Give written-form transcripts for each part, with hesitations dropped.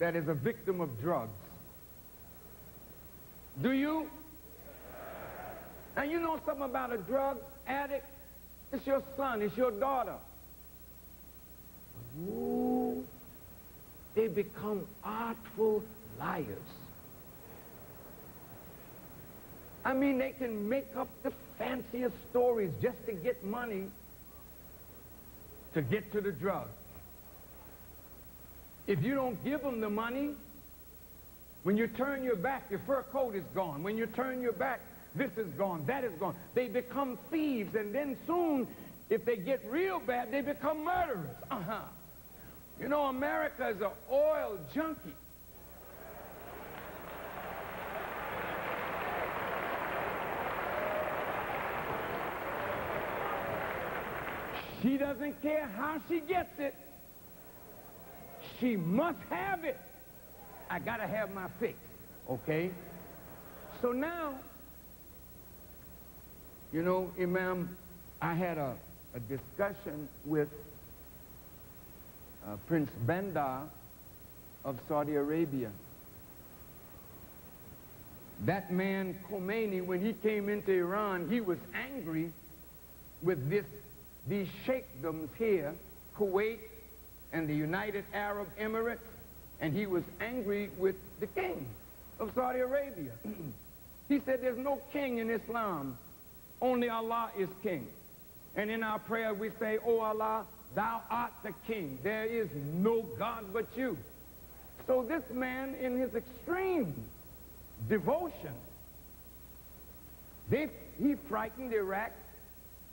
that is a victim of drugs? Do you? And you know something about a drug addict? It's your son, it's your daughter. Ooh, they become artful liars. I mean, they can make up the fanciest stories just to get money to get to the drug. If you don't give them the money, when you turn your back, your fur coat is gone. When you turn your back, this is gone, that is gone. They become thieves, and then soon, if they get real bad, they become murderers. You know, America is an oil junkie. She doesn't care how she gets it. She must have it. I gotta have my fix, okay? So now, you know, Imam, I had a discussion with Prince Bandar of Saudi Arabia. That man, Khomeini, when he came into Iran, he was angry with these sheikdoms here, Kuwait and the United Arab Emirates, and he was angry with the king of Saudi Arabia. He said there's no king in Islam, only Allah is king. And in our prayer we say, "Oh Allah, thou art the king. There is no God but you." So this man, in his extreme devotion, he frightened Iraq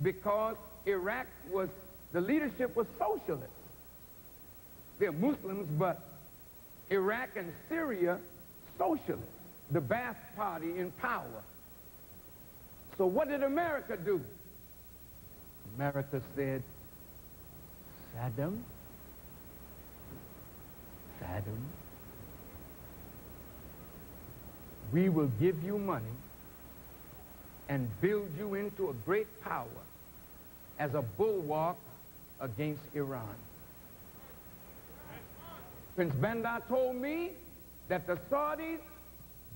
because Iraq the leadership was socialist. They're Muslims, but Iraq and Syria, socialist. The Ba'ath Party in power. So what did America do? America said, Saddam, we will give you money and build you into a great power as a bulwark against Iran. Prince Bandar told me that the Saudis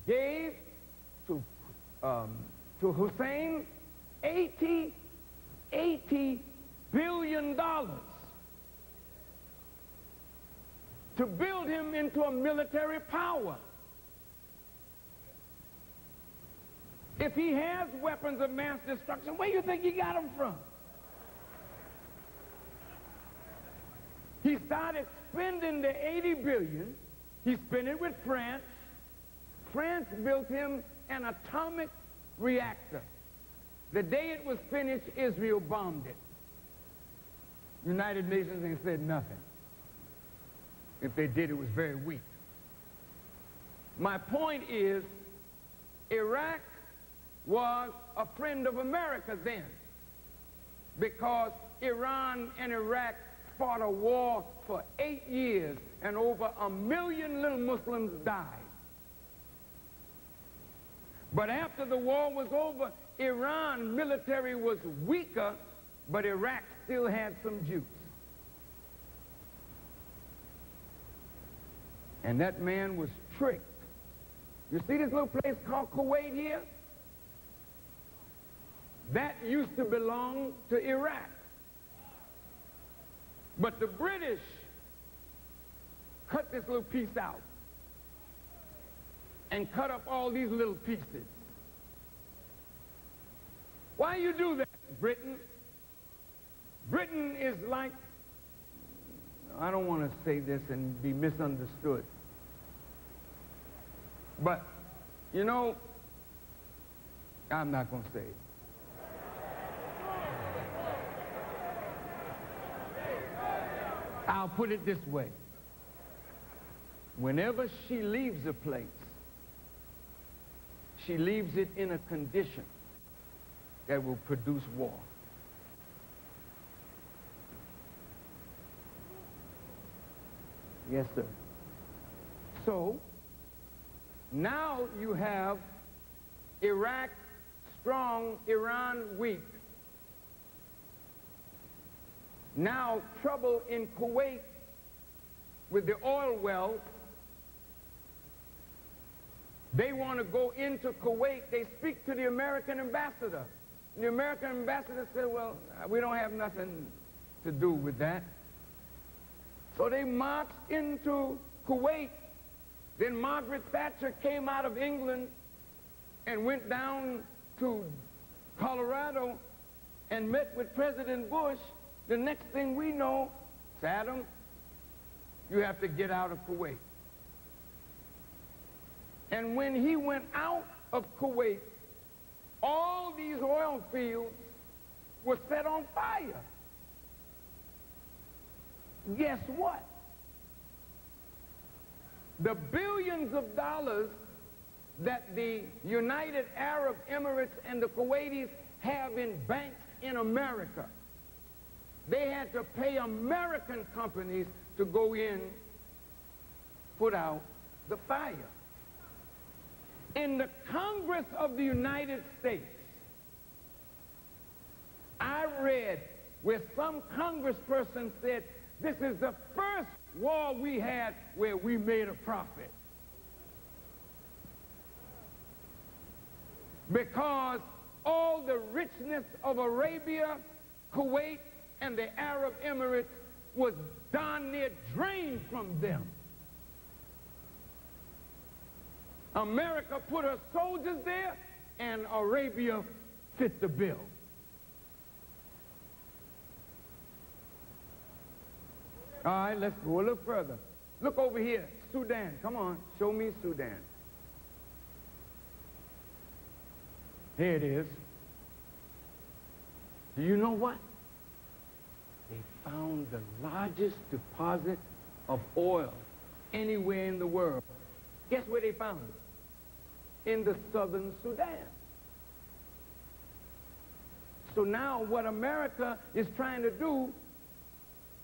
gave to Hussein $80 billion to build him into a military power. If he has weapons of mass destruction, where do you think he got them from? He started spending the $80 billion. He spent it with France. France built him an atomic reactor. The day it was finished, Israel bombed it. United Nations ain't said nothing. If they did, it was very weak. My point is, Iraq was a friend of America then, because Iran and Iraq fought a war for 8 years and over 1 million little Muslims died. But after the war was over, Iran military was weaker, but Iraq still had some juice. And that man was tricked. You see this little place called Kuwait here? That used to belong to Iraq. But the British cut this little piece out and cut up all these little pieces. Why you do that, Britain? Britain is like, I don't want to say this and be misunderstood, but, you know, I'm not going to say it. I'll put it this way. Whenever she leaves a place, she leaves it in a condition that will produce war. Yes, sir. So, now you have Iraq strong, Iran weak. Now trouble in Kuwait with the oil wells They want to go into Kuwait. They speak to the American ambassador. The American ambassador said, well, we don't have nothing to do with that. So they marched into Kuwait. Then Margaret Thatcher came out of England and went down to Colorado and met with President Bush. The next thing we know, Saddam, you have to get out of Kuwait. And when he went out of Kuwait, all these oil fields were set on fire. Guess what? The billions of dollars that the United Arab Emirates and the Kuwaitis have in banks in America, they had to pay American companies to go in, put out the fire. In the Congress of the United States, I read where some congressperson said, this is the first war we had where we made a profit. Because all the richness of Arabia, Kuwait, and the Arab Emirates was darn near drained from them. America put her soldiers there, and Arabia fit the bill. All right, let's go a little further. Look over here, Sudan. Come on, show me Sudan. Here it is. Do you know what? They found the largest deposit of oil anywhere in the world. Guess where they found it? In the southern Sudan. So now what America is trying to do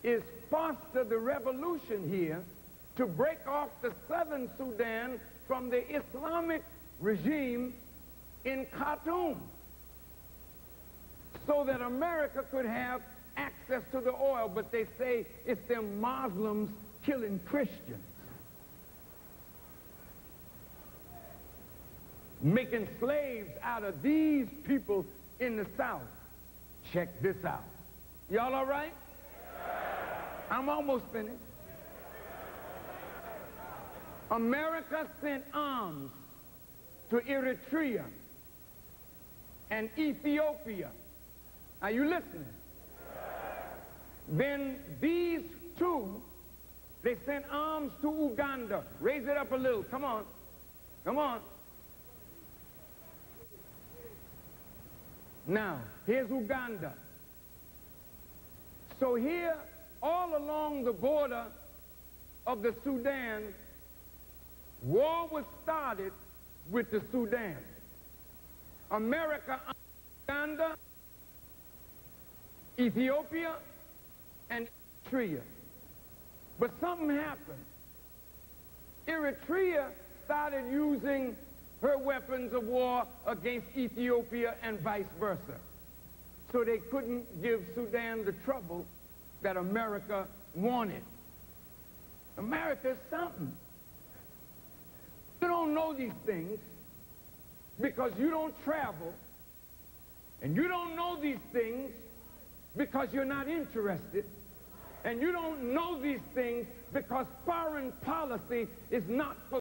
is foster the revolution here to break off the southern Sudan from the Islamic regime in Khartoum, so that America could have access to the oil. But they say it's them Muslims killing Christians, making slaves out of these people in the South. Check this out. Y'all all right? I'm almost finished. America sent arms to Eritrea and Ethiopia. Are you listening? Then these two, they sent arms to Uganda. Raise it up a little. Come on. Come on. Now, here's Uganda. So here, all along the border of the Sudan, war was started with the Sudan. America, Uganda, Ethiopia, and Eritrea. But something happened. Eritrea started using her weapons of war against Ethiopia and vice versa. So they couldn't give Sudan the trouble that America wanted. America's something. You don't know these things because you don't travel, and you don't know these things because you're not interested, and you don't know these things because foreign policy is not for